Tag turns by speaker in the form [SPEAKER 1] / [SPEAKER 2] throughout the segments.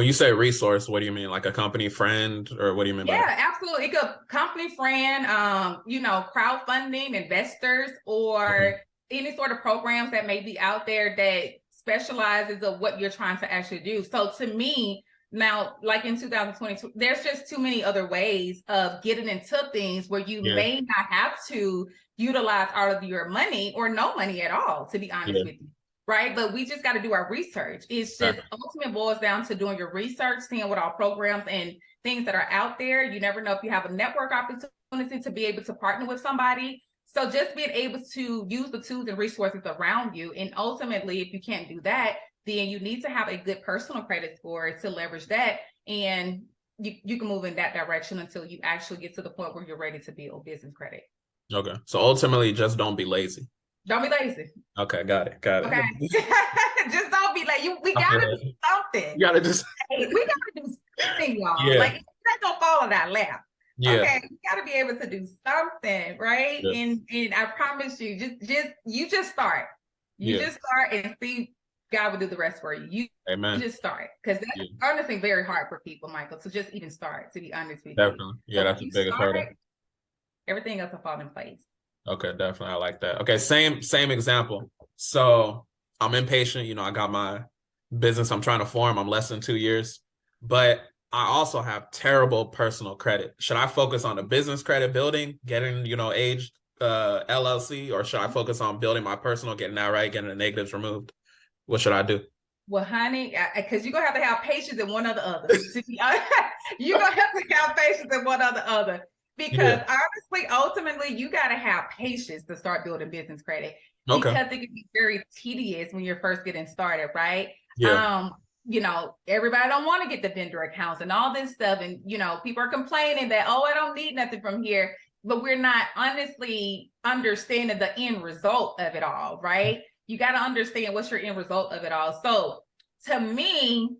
[SPEAKER 1] When you say resource, what do you mean? Like a company friend, or what do you mean by that?
[SPEAKER 2] Yeah, absolutely. It could company friend, crowdfunding, investors,
[SPEAKER 1] Okay.
[SPEAKER 2] or any sort of programs that may be out there that specializes of what you're trying to actually do. So to me, now, like in 2022, there's just too many other ways of getting into things where you
[SPEAKER 1] Yeah.
[SPEAKER 2] may not have to utilize all of your money or no money at all, to be honest
[SPEAKER 1] Yeah.
[SPEAKER 2] with you. Right. But we just got to do our research. It's just
[SPEAKER 1] Exactly.
[SPEAKER 2] ultimately boils down to doing your research, seeing what all programs and things that are out there. You never know if you have a network opportunity to be able to partner with somebody. So just being able to use the tools and resources around you. And ultimately, if you can't do that, then you need to have a good personal credit score to leverage that. And you can move in that direction until you actually get to the point where you're ready to build business credit.
[SPEAKER 1] Okay. So ultimately, just don't be lazy.
[SPEAKER 2] Don't be lazy.
[SPEAKER 1] Okay, got it. Got
[SPEAKER 2] Okay.
[SPEAKER 1] it.
[SPEAKER 2] Just don't be like we
[SPEAKER 1] I feel
[SPEAKER 2] gotta do
[SPEAKER 1] that.
[SPEAKER 2] something.
[SPEAKER 1] You gotta just
[SPEAKER 2] Hey, we gotta do something, y'all.
[SPEAKER 1] yeah,
[SPEAKER 2] Like it's not gonna fall in our lap.
[SPEAKER 1] yeah,
[SPEAKER 2] Okay, you gotta be able to do something, right?
[SPEAKER 1] yeah,
[SPEAKER 2] And I promise you, just start. You
[SPEAKER 1] yeah.
[SPEAKER 2] just start and see God will do the rest for you. You
[SPEAKER 1] Amen.
[SPEAKER 2] just start. Because
[SPEAKER 1] Yeah,
[SPEAKER 2] that's honestly very hard for people, Michael, to just even start, to be honest with you.
[SPEAKER 1] definitely. Yeah,
[SPEAKER 2] So when
[SPEAKER 1] that's the
[SPEAKER 2] you
[SPEAKER 1] biggest hurdle.
[SPEAKER 2] start, everything else will fall in place.
[SPEAKER 1] Okay, definitely. I like that. Okay, same example. So I'm impatient. I got my business I'm trying to form. I'm less than 2 years, but I also have terrible personal credit. Should I focus on the business credit building, getting, aged LLC, or should I focus on building my personal, getting that right, getting the negatives removed? What should I do?
[SPEAKER 2] Well, honey, because you're gonna have to have patience in one or the other. You're gonna have to have patience in one or the other.
[SPEAKER 1] Yeah.
[SPEAKER 2] Because honestly, ultimately, you gotta have patience to start building business credit
[SPEAKER 1] Okay.
[SPEAKER 2] because it can be very tedious when you're first getting started, right?
[SPEAKER 1] Yeah.
[SPEAKER 2] Um, everybody don't want to get the vendor accounts and all this stuff, and people are complaining that I don't need nothing from here, but we're not honestly understanding the end result of it all, right? You got to understand what's your end result of it all. So to me,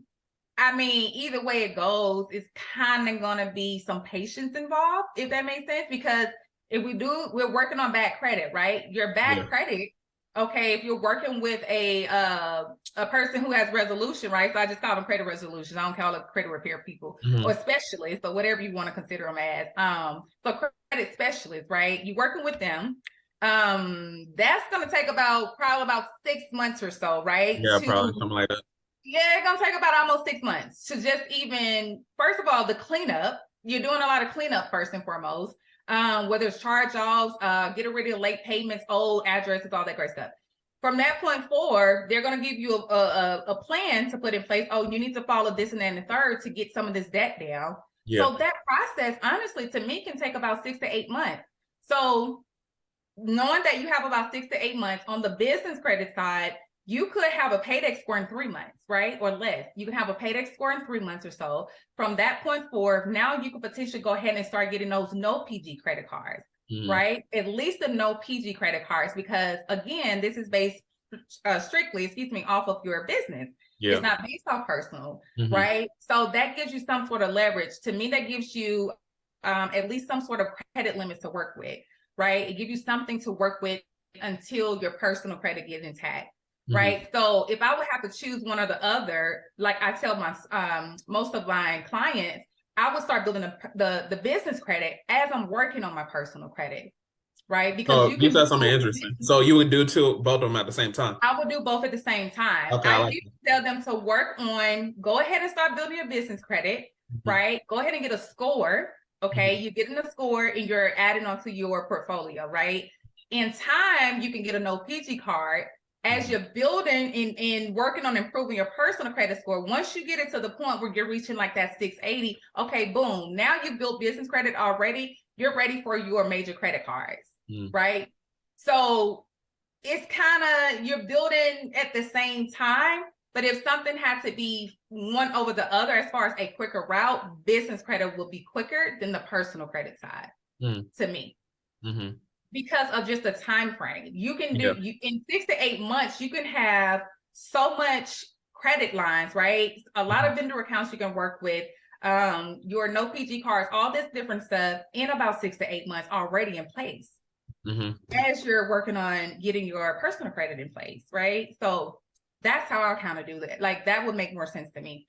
[SPEAKER 2] I mean, either way it goes, it's kind of going to be some patience involved, if that makes sense. Because if we're working on bad credit, right? Your bad
[SPEAKER 1] Yeah.
[SPEAKER 2] credit, okay, if you're working with a person who has resolution, right? So I just call them credit resolutions. I don't call it credit repair people or
[SPEAKER 1] Hmm.
[SPEAKER 2] specialists or whatever you want to consider them as. So credit specialists, right? You working with them, that's going to take probably about 6 months or so, right?
[SPEAKER 1] Yeah,
[SPEAKER 2] To
[SPEAKER 1] probably something like that.
[SPEAKER 2] Yeah, it's gonna take about almost 6 months to just even, first of all, the cleanup. You're doing a lot of cleanup first and foremost. Whether it's charge-offs, getting rid of late payments, old addresses, all that great stuff. From that point forward, they're gonna give you a plan to put in place. Oh, you need to follow this and then the third to get some of this debt down.
[SPEAKER 1] Yeah.
[SPEAKER 2] So that process, honestly, to me, can take about 6 to 8 months. So knowing that you have about 6 to 8 months on the business credit side, you could have a paydex score in 3 months, right? Or less. You can have a paydex score in 3 months or so. From that point forward, now you can potentially go ahead and start getting those no PG credit cards,
[SPEAKER 1] Hmm.
[SPEAKER 2] right? At least the no PG credit cards, because again, this is based strictly, excuse me, off of your business. It's
[SPEAKER 1] Yeah.
[SPEAKER 2] not based off personal,
[SPEAKER 1] Hmm.
[SPEAKER 2] right? So that gives you some sort of leverage. To me, that gives you at least some sort of credit limits to work with, right? It gives you something to work with until your personal credit gets intact,
[SPEAKER 1] Hmm.
[SPEAKER 2] right? So if I would have to choose one or the other, like I tell my most of my clients, I would start building the business credit as I'm working on my personal credit, right? Because
[SPEAKER 1] So
[SPEAKER 2] you
[SPEAKER 1] you
[SPEAKER 2] can
[SPEAKER 1] said something
[SPEAKER 2] build.
[SPEAKER 1] interesting. So you would do both of them at the same time.
[SPEAKER 2] I would do both at the same time.
[SPEAKER 1] Okay, I
[SPEAKER 2] I
[SPEAKER 1] like
[SPEAKER 2] usually tell them to work on, go ahead and start building your business credit,
[SPEAKER 1] that.
[SPEAKER 2] right? Go ahead and get a score. Okay.
[SPEAKER 1] Hmm.
[SPEAKER 2] You're getting a score and you're adding onto your portfolio, right? In time, you can get a no PG card as
[SPEAKER 1] Hmm.
[SPEAKER 2] you're building and working on improving your personal credit score. Once you get it to the point where you're reaching like that 680, okay, boom. Now you built business credit already. You're ready for your major credit cards,
[SPEAKER 1] Hmm.
[SPEAKER 2] right? So it's kind of, you're building at the same time, but if something had to be one over the other as far as a quicker route, business credit will be quicker than the personal credit side
[SPEAKER 1] Hmm.
[SPEAKER 2] to me,
[SPEAKER 1] Hmm.
[SPEAKER 2] because of just the time frame. You can
[SPEAKER 1] Yeah.
[SPEAKER 2] do, you in 6 to 8 months, you can have so much credit lines, right? A lot
[SPEAKER 1] Hmm.
[SPEAKER 2] of vendor accounts you can work with, your no PG cards, all this different stuff in about 6 to 8 months already in place
[SPEAKER 1] Hmm.
[SPEAKER 2] as you're working on getting your personal credit in place, right? So that's how I kind of do that. Like that would make more sense to me.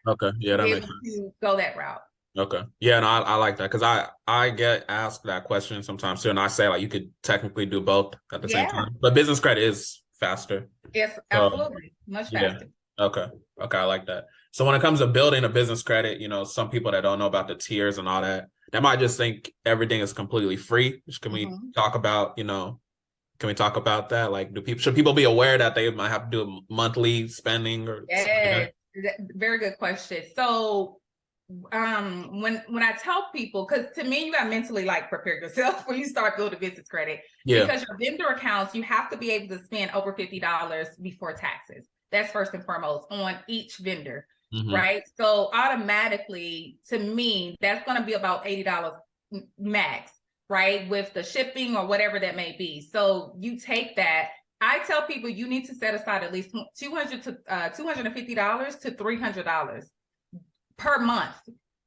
[SPEAKER 1] Okay. Yeah, that
[SPEAKER 2] be
[SPEAKER 1] makes
[SPEAKER 2] able
[SPEAKER 1] sense.
[SPEAKER 2] to go that route.
[SPEAKER 1] Okay. Yeah, and I like that because I get asked that question sometimes too, and I say like you could technically do both at the same
[SPEAKER 2] Yeah,
[SPEAKER 1] time, but business credit is faster.
[SPEAKER 2] it's
[SPEAKER 1] So
[SPEAKER 2] absolutely much
[SPEAKER 1] yeah.
[SPEAKER 2] faster.
[SPEAKER 1] Okay. Okay, I like that. So when it comes to building a business credit, some people that don't know about the tiers and all that, they might just think everything is completely free. Can we
[SPEAKER 2] Mhm.
[SPEAKER 1] talk about, can we talk about that? Like, should people be aware that they might have to do a monthly spending or something like
[SPEAKER 2] Yes,
[SPEAKER 1] that?
[SPEAKER 2] very good question. So when I tell people, because to me, you got to mentally like prepare yourself when you start building business credit,
[SPEAKER 1] Yeah.
[SPEAKER 2] because your vendor accounts, you have to be able to spend over $50 before taxes. That's first and foremost on each vendor,
[SPEAKER 1] Mm-hmm.
[SPEAKER 2] right? So automatically, to me, that's going to be about $80 max, right? With the shipping or whatever that may be. So you take that. I tell people you need to set aside at least $250 to $300 per month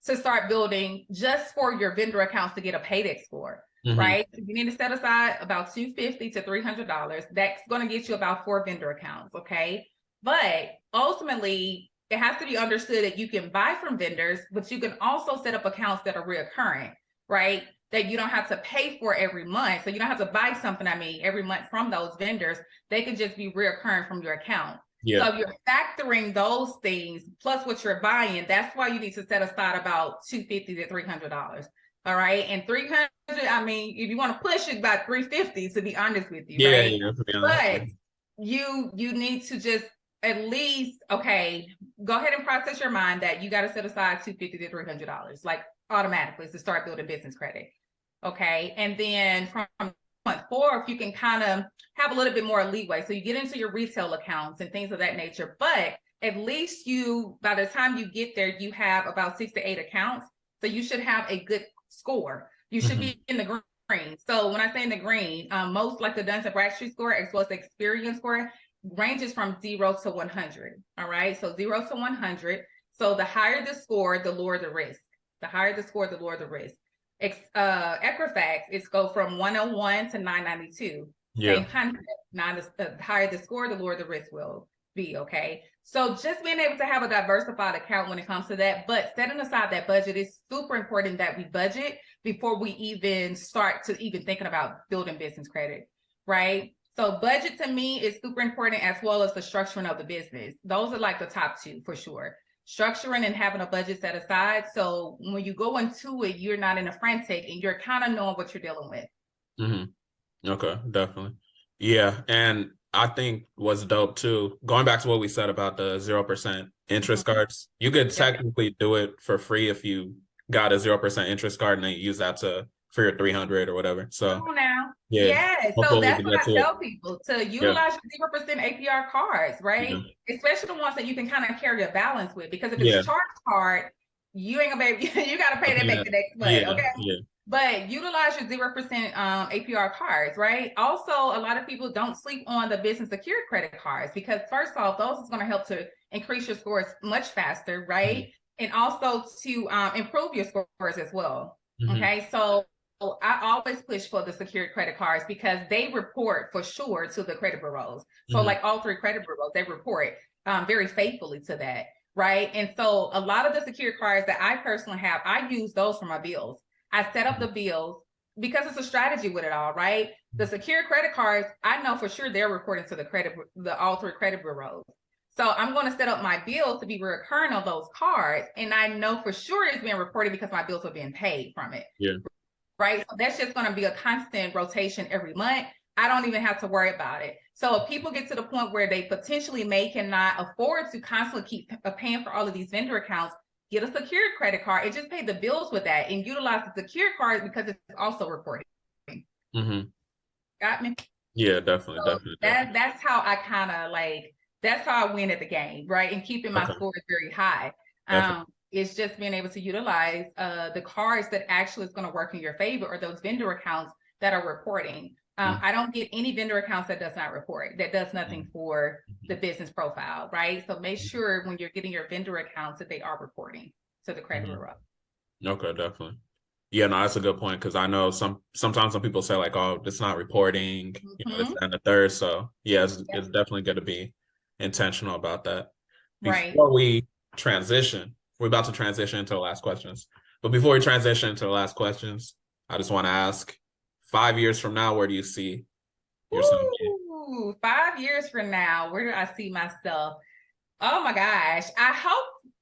[SPEAKER 2] to start building just for your vendor accounts to get a paydex score,
[SPEAKER 1] Mm-hmm.
[SPEAKER 2] right? So you need to set aside about $250 to $300. That's going to get you about 4 vendor accounts, okay? But ultimately, it has to be understood that you can buy from vendors, but you can also set up accounts that are recurring, right? That you don't have to pay for every month. So you don't have to buy something, every month from those vendors. They can just be recurring from your account.
[SPEAKER 1] Yeah.
[SPEAKER 2] So if you're factoring those things plus what you're buying, that's why you need to set aside about $250 to $300. All right. And 300, if you want to push it about 350, to be honest with you,
[SPEAKER 1] Yeah,
[SPEAKER 2] right?
[SPEAKER 1] yeah, to be honest.
[SPEAKER 2] But you need to just at least, okay, go ahead and process your mind that you got to set aside $250 to $300, like automatically to start building business credit. Okay. And then from month 4, if you can kind of have a little bit more leeway. So you get into your retail accounts and things of that nature, but at least by the time you get there, you have about 6 to 8 accounts. So you should have a good score. You should be in the green. So when I say in the green, most like the Dun & Bradstreet score, as well as the experience score, ranges from 0 to 100. All right. So 0 to 100. So the higher the score, the lower the risk. The higher the score, the lower the risk. Equifax, it's go from 101 to 992.
[SPEAKER 1] Yeah.
[SPEAKER 2] Same concept. The higher the score, the lower the risk will be. Okay. So just being able to have a diversified account when it comes to that, but setting aside that budget is super important that we budget before we even start to even thinking about building business credit, right? So budget to me is super important, as well as the structuring of the business. Those are like the top 2 for sure. Structuring and having a budget set aside. So when you go into it, you're not in a frantic and you're kind of knowing what you're dealing with.
[SPEAKER 1] Mm-hmm. Okay, definitely. Yeah. And I think what's dope too, going back to what we said about the 0% interest cards, you could technically do it for free if you got a 0% interest card and then you use that for your 300 or whatever. So
[SPEAKER 2] Come on now.
[SPEAKER 1] yeah,
[SPEAKER 2] Yeah. So
[SPEAKER 1] hopefully we
[SPEAKER 2] that's
[SPEAKER 1] can
[SPEAKER 2] what
[SPEAKER 1] get
[SPEAKER 2] I
[SPEAKER 1] to it.
[SPEAKER 2] tell people, to utilize your 0% APR cards, right?
[SPEAKER 1] Yeah.
[SPEAKER 2] Especially the ones that you can kind of carry a balance with, because if it's
[SPEAKER 1] Yeah.
[SPEAKER 2] charge card, you ain't gonna be you gotta pay that back the next month.
[SPEAKER 1] Yeah.
[SPEAKER 2] Okay.
[SPEAKER 1] Yeah.
[SPEAKER 2] But utilize your 0% APR cards, right? Also, a lot of people don't sleep on the business secured credit cards, because first off, those is going to help to increase your scores much faster, right?
[SPEAKER 1] Mm-hmm.
[SPEAKER 2] And also to improve your scores as well.
[SPEAKER 1] Mm-hmm.
[SPEAKER 2] Okay, so I always push for the secured credit cards because they report for sure to the credit bureaus. So
[SPEAKER 1] Mm-hmm.
[SPEAKER 2] like all 3 credit bureaus, they report very faithfully to that, right? And so a lot of the secured cards that I personally have, I use those for my bills. I set up the bills because it's a strategy with it all, right? The secure credit cards, I know for sure they're reporting to the all 3 credit bureaus. So I'm going to set up my bills to be recurring on those cards. And I know for sure it's being reported because my bills are being paid from it.
[SPEAKER 1] Yeah.
[SPEAKER 2] Right. So that's just going to be a constant rotation every month. I don't even have to worry about it. So if people get to the point where they potentially cannot afford to constantly keep paying for all of these vendor accounts, get a secured credit card and just pay the bills with that, and utilize the secured card because it's also reporting.
[SPEAKER 1] Mm-hmm.
[SPEAKER 2] Got me?
[SPEAKER 1] Yeah, definitely,
[SPEAKER 2] So
[SPEAKER 1] definitely.
[SPEAKER 2] that's how I kind of that's how I win at the game, right? And keeping my scores very high. It's just being able to utilize the cards that actually is going to work in your favor, or those vendor accounts that are reporting. I don't get any vendor accounts that does not report, that does nothing for the business profile, right? So make sure when you're getting your vendor accounts that they are reporting to the credit bureau.
[SPEAKER 1] Okay, definitely. Yeah, no, that's a good point, because I know sometimes some people say like, oh, it's not reporting, this, that, and the third. So yeah, it's definitely going to be intentional about that.
[SPEAKER 2] Right.
[SPEAKER 1] Before we transition, we're about to transition into the last questions. But before we transition to the last questions, I just want to ask, 5 years from now, where do you see yourself?
[SPEAKER 2] Ooh, 5 years from now, where do I see myself? Oh my gosh.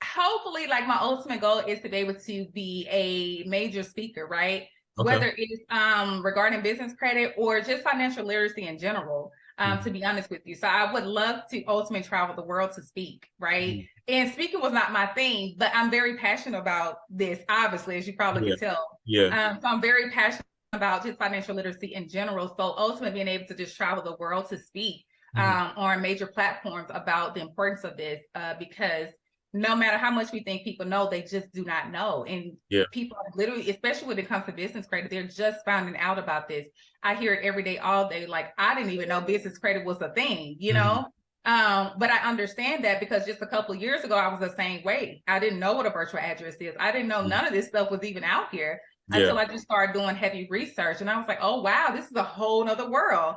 [SPEAKER 2] Hopefully, like my ultimate goal is to be able to be a major speaker, right?
[SPEAKER 1] Okay.
[SPEAKER 2] Whether it's regarding business credit or just financial literacy in general, to be honest with you. So I would love to ultimately travel the world to speak, right? And speaking was not my thing, but I'm very passionate about this, obviously, as you probably can tell.
[SPEAKER 1] Yeah.
[SPEAKER 2] So I'm very passionate about just financial literacy in general. So ultimately being able to just travel the world to speak on major platforms about the importance of this, because no matter how much we think people know, they just do not know. And people are literally, especially when it comes to business credit, they're just finding out about this. I hear it every day, all day. Like, I didn't even know business credit was a thing, you know? But I understand that because just a couple of years ago, I was the same way. I didn't know what a virtual address is. I didn't know none of this stuff was even out here until I just started doing heavy research. And I was like, oh, wow, this is a whole nother world.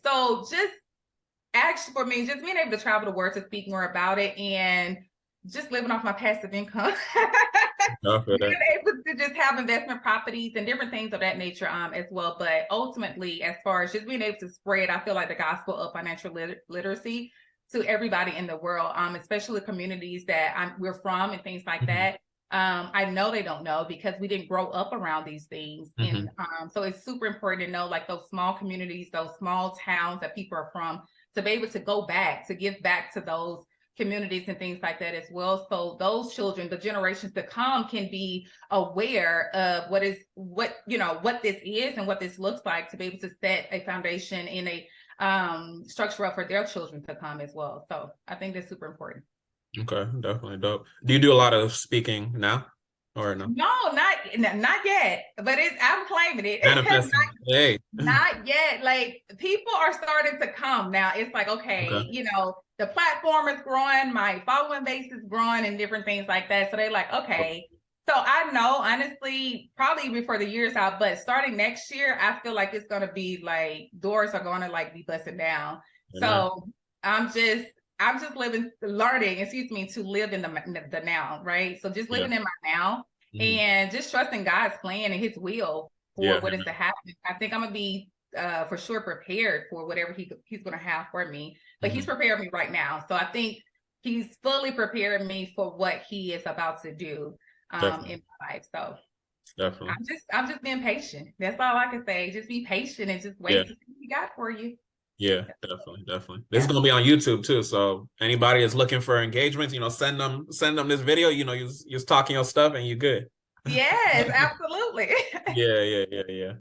[SPEAKER 2] So just actually for me, just being able to travel the world to speak more about it and just living off my passive income. Being able to just have investment properties and different things of that nature as well. But ultimately, as far as just being able to spread, I feel like the gospel of financial literacy to everybody in the world, especially the communities that we're from and things like that. I know they don't know because we didn't grow up around these things. And so it's super important to know, like, those small communities, those small towns that people are from, to be able to go back, to give back to those communities and things like that as well. So those children, the generations to come, can be aware of what this is and what this looks like, to be able to set a foundation in a structure up for their children to come as well. So I think that's super important.
[SPEAKER 1] Okay, definitely dope. Do you do a lot of speaking now, or no?
[SPEAKER 2] No, not yet. But I'm claiming it.
[SPEAKER 1] Manifesting.
[SPEAKER 2] Not yet. Like, people are starting to come now. It's like, okay, the platform is growing, my following base is growing, and different things like that. So they're like, okay. So I know, honestly, probably before the year's out, but starting next year, I feel like it's gonna be like doors are gonna like be busted down. So I'm just learning, to live in the now, right? So just living in my now and just trusting God's plan and His will for what is to happen. I think I'm gonna be for sure prepared for whatever he's gonna have for me. But He's prepared me right now. So I think He's fully prepared me for what He is about to do in my life. So
[SPEAKER 1] definitely.
[SPEAKER 2] I'm just being patient. That's all I can say. Just be patient and just wait to see what He got for you.
[SPEAKER 1] Yeah, definitely. This is gonna be on YouTube too. So anybody is looking for engagements, send them this video. You're talking your stuff and you're good.
[SPEAKER 2] Yes, absolutely.
[SPEAKER 1] Yeah.